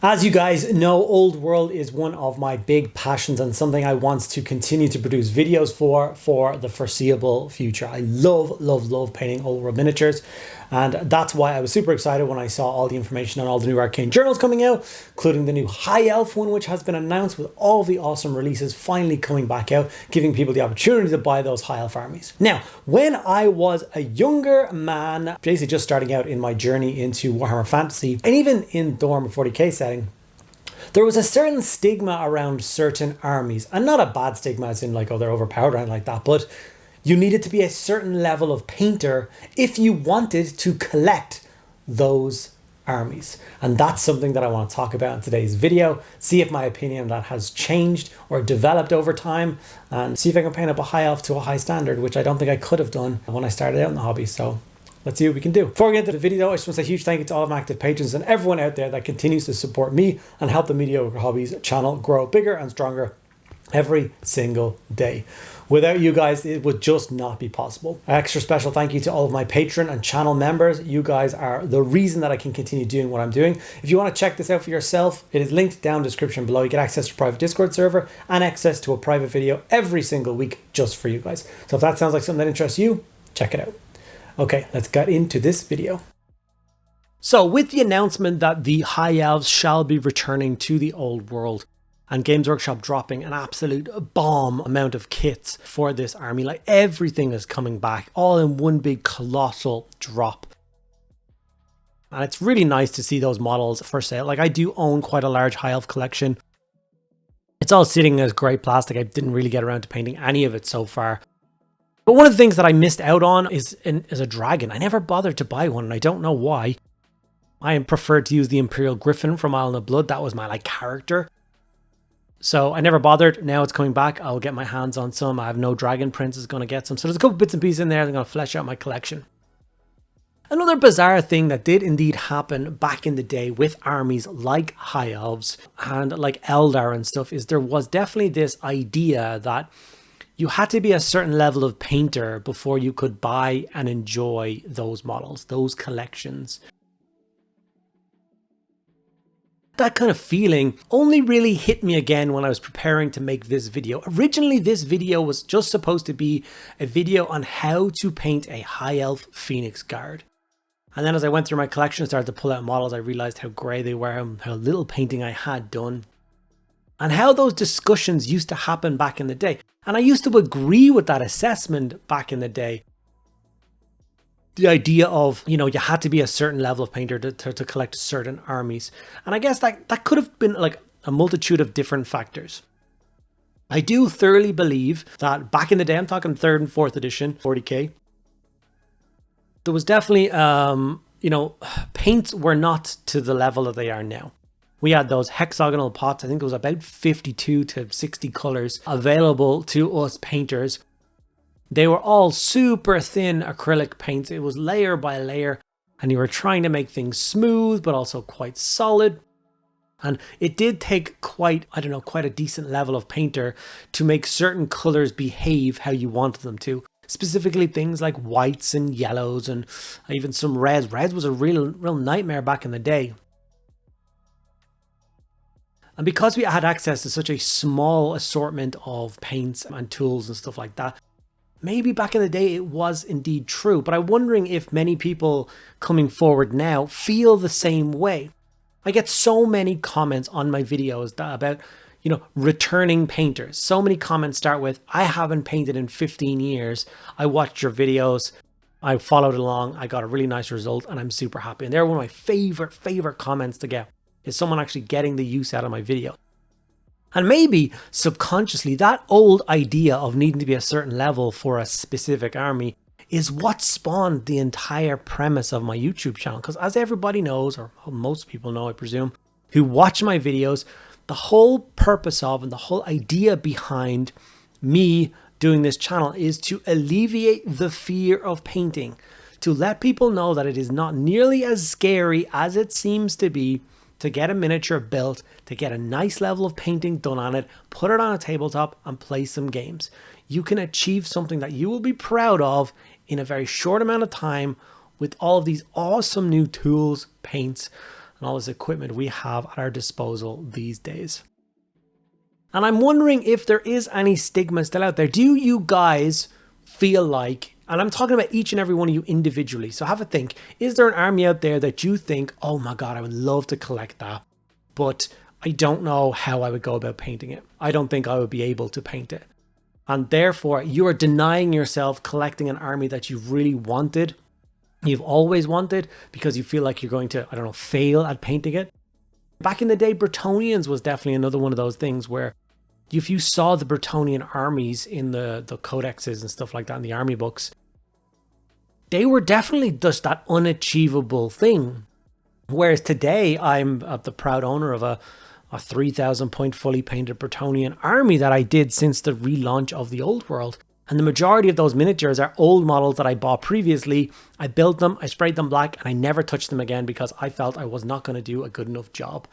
As you guys know, Old World is one of my big passions and something I want to continue to produce videos for the foreseeable future. I love painting Old World miniatures, and that's why I was super excited when I saw all the information on all the new Arcane journals coming out, including the new High Elf one, which has been announced with all the awesome releases finally coming back out, giving people the opportunity to buy those High Elf armies. Now, when I was a younger man, basically just starting out in my journey into Warhammer Fantasy, and even in the Warhammer 40k setting, there was a certain stigma around certain armies, and not a bad stigma as in like, oh, they're overpowered or anything like that, but you needed to be a certain level of painter if you wanted to collect those armies. And that's something that I want to talk about in today's video, see if my opinion on that has changed or developed over time, and see if I can paint up a high elf to a high standard, which I don't think I could have done when I started out in the hobby. So let's see what we can do. Before we get into the video, I just want to say a huge thank you to all of my active patrons and everyone out there that continues to support me and help the Mediocre Hobbies channel grow bigger and stronger every single day. Without you guys, it would just not be possible. An extra special thank you to all of my patron and channel members. You guys are the reason that I can continue doing what I'm doing. If you want to check this out for yourself, it is linked down in the description below. You get access to a private Discord server and access to a private video every single week just for you guys. So if that sounds like something that interests you, check it out. Okay, let's get into this video. So with the announcement that the High Elves shall be returning to the Old World, and Games Workshop dropping an absolute bomb amount of kits for this army, like everything is coming back all in one big colossal drop. And it's really nice to see those models for sale. Like, I do own quite a large High Elf collection. It's all sitting as grey plastic. I didn't really get around to painting any of it so far. But one of the things that I missed out on is a dragon. I never bothered to buy one, and I don't know why. I preferred to use the Imperial Griffin from Island of Blood. That was my character. So I never bothered. Now it's coming back. I'll get my hands on some. I have no Dragon Prince is going to get some. So there's a couple bits and pieces in there. I'm going to flesh out my collection. Another bizarre thing that did indeed happen back in the day with armies like High Elves and like Eldar and stuff is there was definitely this idea that you had to be a certain level of painter before you could buy and enjoy those models, those collections. That kind of feeling only really hit me again when I was preparing to make this video. Originally, this video was just supposed to be a video on how to paint a High Elf Phoenix Guard. And then as I went through my collection and started to pull out models, I realized how grey they were and how little painting I had done. And how those discussions used to happen back in the day. And I used to agree with that assessment back in the day. The idea of, you had to be a certain level of painter to collect certain armies. And I guess that could have been like a multitude of different factors. I do thoroughly believe that back in the day, I'm talking 3rd and 4th edition, 40k, there was definitely, paints were not to the level that they are now. We had those hexagonal pots. I think it was about 52 to 60 colors available to us painters. They were all super thin acrylic paints. It was layer by layer, and you were trying to make things smooth, but also quite solid. And it did take quite a decent level of painter to make certain colors behave how you wanted them to. Specifically things like whites and yellows and even some reds. Reds was a real nightmare back in the day. And because we had access to such a small assortment of paints and tools and stuff like that, maybe back in the day it was indeed true, but I'm wondering if many people coming forward now feel the same way. I get so many comments on my videos about, returning painters. So many comments start with, I haven't painted in 15 years. I watched your videos. I followed along. I got a really nice result and I'm super happy. And they're one of my favorite comments to get, is someone actually getting the use out of my video. And maybe subconsciously that old idea of needing to be a certain level for a specific army is what spawned the entire premise of my YouTube channel. Because as everybody knows, or most people know, I presume, who watch my videos, the whole purpose of and the whole idea behind me doing this channel is to alleviate the fear of painting, to let people know that it is not nearly as scary as it seems to be to get a miniature built, to get a nice level of painting done on it, put it on a tabletop and play some games. You can achieve something that you will be proud of in a very short amount of time with all of these awesome new tools, paints, and all this equipment we have at our disposal these days. And I'm wondering if there is any stigma still out there. Do you guys feel like, and I'm talking about each and every one of you individually, so have a think, is there an army out there that you think, oh my god, I would love to collect that, but I don't know how I would go about painting it. I don't think I would be able to paint it. And therefore, you are denying yourself collecting an army that you've really wanted, you've always wanted, because you feel like you're going to, I don't know, fail at painting it. Back in the day, Bretonnians was definitely another one of those things where if you saw the Bretonnian armies in the codexes and stuff like that in the army books, they were definitely just that unachievable thing. Whereas today, I'm the proud owner of a 3,000 point fully painted Bretonnian army that I did since the relaunch of the Old World. And the majority of those miniatures are old models that I bought previously. I built them, I sprayed them black, and I never touched them again because I felt I was not going to do a good enough job.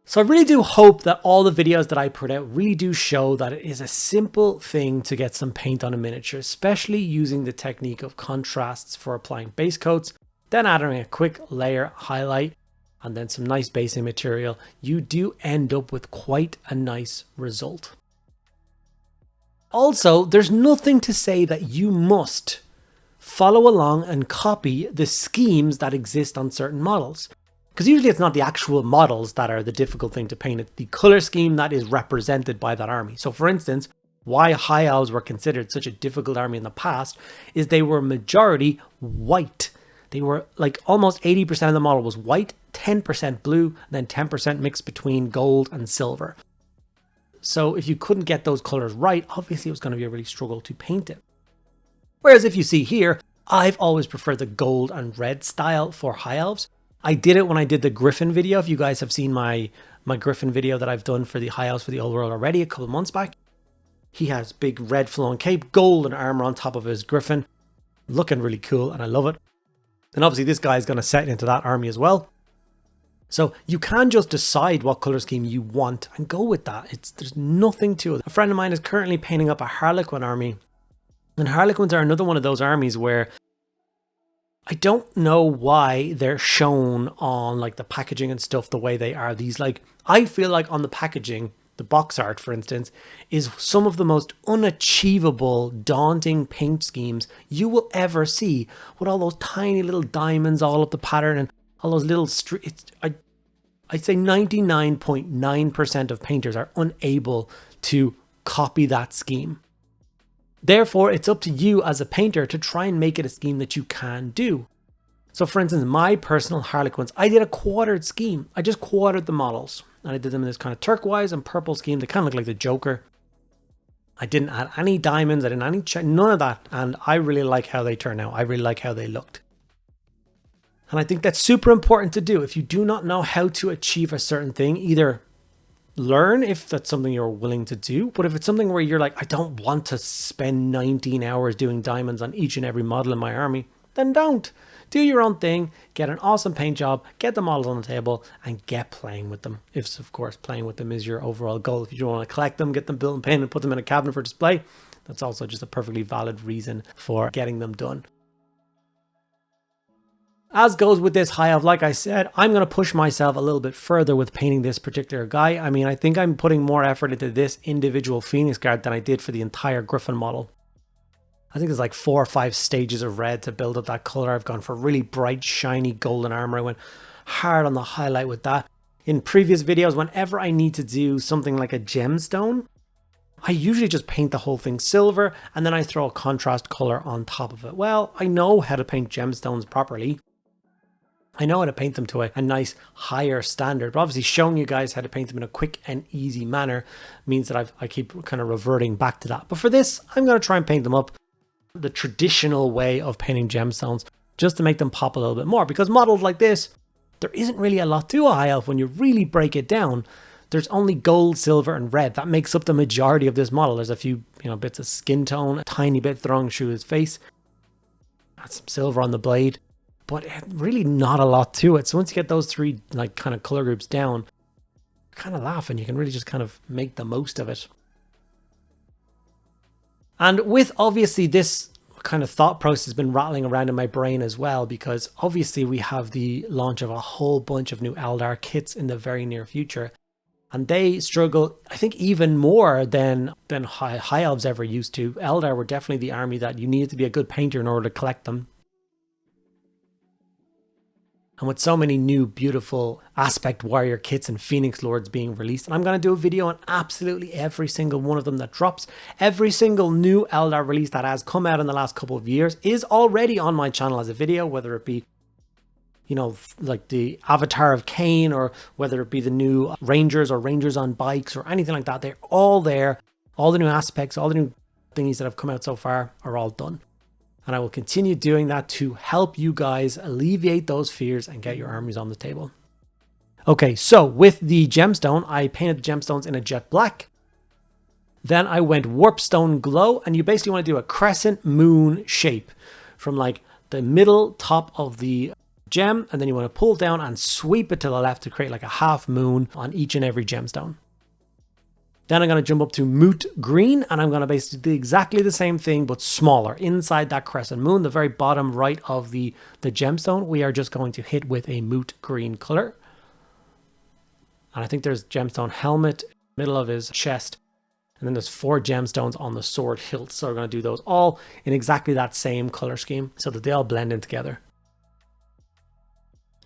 So I really do hope that all the videos that I put out really do show that it is a simple thing to get some paint on a miniature, especially using the technique of contrasts for applying base coats, then adding a quick layer highlight, and then some nice basing material. You do end up with quite a nice result. Also, there's nothing to say that you must follow along and copy the schemes that exist on certain models. Because usually it's not the actual models that are the difficult thing to paint, it's the color scheme that is represented by that army. So for instance, why High Elves were considered such a difficult army in the past is they were majority white. They were like almost 80% of the model was white, 10% blue, and then 10% mixed between gold and silver. So if you couldn't get those colors right, obviously it was going to be a really struggle to paint it. Whereas if you see here, I've always preferred the gold and red style for High Elves. I did it when I did the Griffin video. If you guys have seen my Griffin video that I've done for the High Elves for the Old World already a couple of months back. He has big red flowing cape, golden armor on top of his Griffin. Looking really cool and I love it. And obviously this guy is going to set into that army as well. So you can just decide what color scheme you want and go with that. There's nothing to it. A friend of mine is currently painting up a Harlequin army. And Harlequins are another one of those armies where I don't know why they're shown on like the packaging and stuff the way they are. These like, I feel like on the packaging, the box art for instance, is some of the most unachievable, daunting paint schemes you will ever see, with all those tiny little diamonds all up the pattern and all those little streets. I'd say 99.9% of painters are unable to copy that scheme. Therefore, it's up to you as a painter to try and make it a scheme that you can do. So for instance, my personal Harlequins, I did a quartered scheme. I just quartered the models. And I did them in this kind of turquoise and purple scheme. They kind of look like the Joker. I didn't add any diamonds. I didn't add any, none of that. And I really like how they turn out. I really like how they looked. And I think that's super important to do. If you do not know how to achieve a certain thing, either learn if that's something you're willing to do. But if it's something where you're like, I don't want to spend 19 hours doing diamonds on each and every model in my army, then don't. Do your own thing, get an awesome paint job, get the models on the table, and get playing with them. If, of course, playing with them is your overall goal. If you don't want to collect them, get them built and painted and put them in a cabinet for display, that's also just a perfectly valid reason for getting them done. As goes with this High Elf, like I said, I'm going to push myself a little bit further with painting this particular guy. I mean, I think I'm putting more effort into this individual Phoenix Guard than I did for the entire Griffin model. I think there's like 4 or 5 stages of red to build up that color. I've gone for really bright, shiny golden armor. I went hard on the highlight with that. In previous videos, whenever I need to do something like a gemstone, I usually just paint the whole thing silver and then I throw a contrast color on top of it. Well, I know how to paint gemstones properly. I know how to paint them to a nice higher standard, but obviously showing you guys how to paint them in a quick and easy manner means that I keep kind of reverting back to that. But for this, I'm going to try and paint them up the traditional way of painting gemstones, just to make them pop a little bit more, because models like this, there isn't really a lot to a High Elf when you really break it down. There's only gold, silver, and red. That makes up the majority of this model. There's a few, bits of skin tone, a tiny bit thrown through his face, got some silver on the blade, but really not a lot to it. So once you get those 3 like kind of color groups down, kind of laugh and you can really just kind of make the most of it. And with obviously this kind of thought process has been rattling around in my brain as well, because obviously we have the launch of a whole bunch of new Eldar kits in the very near future. And they struggle, I think, even more than High Elves ever used to. Eldar were definitely the army that you needed to be a good painter in order to collect them. And with so many new beautiful Aspect Warrior kits and Phoenix Lords being released, and I'm going to do a video on absolutely every single one of them that drops. Every single new Eldar release that has come out in the last couple of years is already on my channel as a video, whether it be, you know, like the Avatar of Cain, or whether it be the new Rangers or Rangers on bikes or anything like that. They're all there. All the new aspects, all the new thingies that have come out so far are all done. And I will continue doing that to help you guys alleviate those fears and get your armies on the table. Okay, so with the gemstone, I painted the gemstones in a jet black. Then I went Warpstone Glow, and you basically want to do a crescent moon shape from like the middle top of the gem, and then you want to pull down and sweep it to the left to create like a half moon on each and every gemstone. Then I'm going to jump up to Moot Green, and I'm going to basically do exactly the same thing, but smaller. Inside that crescent moon, the very bottom right of the gemstone, we are just going to hit with a Moot Green color. And I think there's gemstone helmet, middle of his chest, and then there's 4 gemstones on the sword hilt. So we're going to do those all in exactly that same color scheme so that they all blend in together.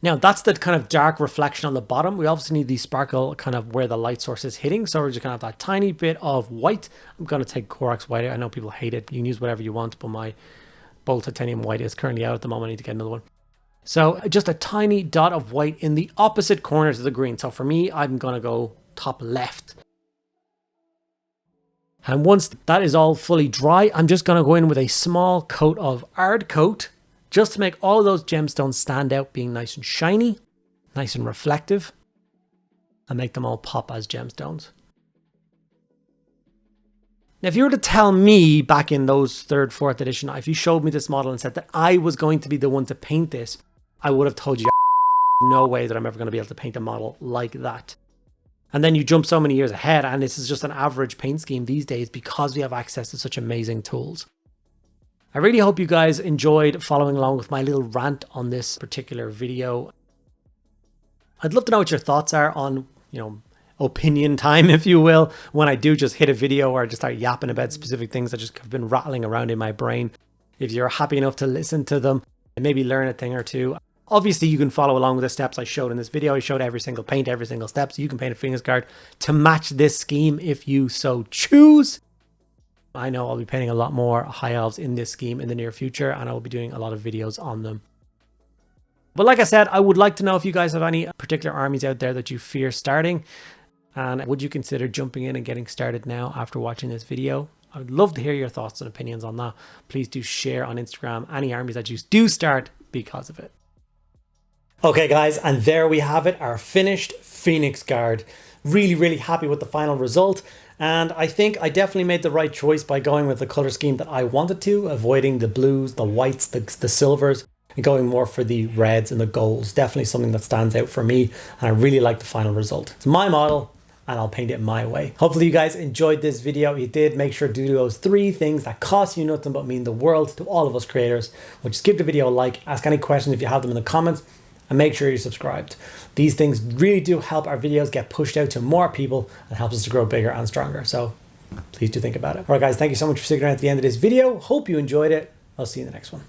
Now that's the kind of dark reflection on the bottom. We obviously need the sparkle kind of where the light source is hitting. So we're just gonna have that tiny bit of white. I'm gonna take Korax white. I know people hate it. You can use whatever you want, but my Bold Titanium white is currently out at the moment. I need to get another one. So just a tiny dot of white in the opposite corners of the green. So for me, I'm gonna go top left. And once that is all fully dry, I'm just gonna go in with a small coat of Ard Coat, just to make all of those gemstones stand out, being nice and shiny, nice and reflective, and make them all pop as gemstones. Now, if you were to tell me back in those 3rd, 4th edition, if you showed me this model and said that I was going to be the one to paint this, I would have told you no way that I'm ever going to be able to paint a model like that. And then you jump so many years ahead, and this is just an average paint scheme these days because we have access to such amazing tools. I really hope you guys enjoyed following along with my little rant on this particular video. I'd love to know what your thoughts are on, you know, opinion time, if you will, when I do just hit a video or just start yapping about specific things that just have been rattling around in my brain. If you're happy enough to listen to them and maybe learn a thing or two. Obviously, you can follow along with the steps I showed in this video. I showed every single paint, every single step, so you can paint a Phoenix card to match this scheme if you so choose. I know I'll be painting a lot more High Elves in this scheme in the near future, and I will be doing a lot of videos on them. But like I said, I would like to know if you guys have any particular armies out there that you fear starting, and would you consider jumping in and getting started now after watching this video? I would love to hear your thoughts and opinions on that. Please do share on Instagram any armies that you do start because of it. Okay guys, and there we have it, our finished Phoenix Guard. Really happy with the final result. And I think I definitely made the right choice by going with the color scheme that I wanted to, avoiding the blues, the whites, the silvers, and going more for the reds and the golds. Definitely something that stands out for me, and I really like the final result. It's my model, and I'll paint it my way. Hopefully you guys enjoyed this video. If you did, make sure to do those 3 things that cost you nothing but mean the world to all of us creators. Which is give the video a like, ask any questions if you have them in the comments, and make sure you're subscribed. These things really do help our videos get pushed out to more people and helps us to grow bigger and stronger. So please do think about it. All right, guys, thank you so much for sticking around at the end of this video. Hope you enjoyed it. I'll see you in the next one.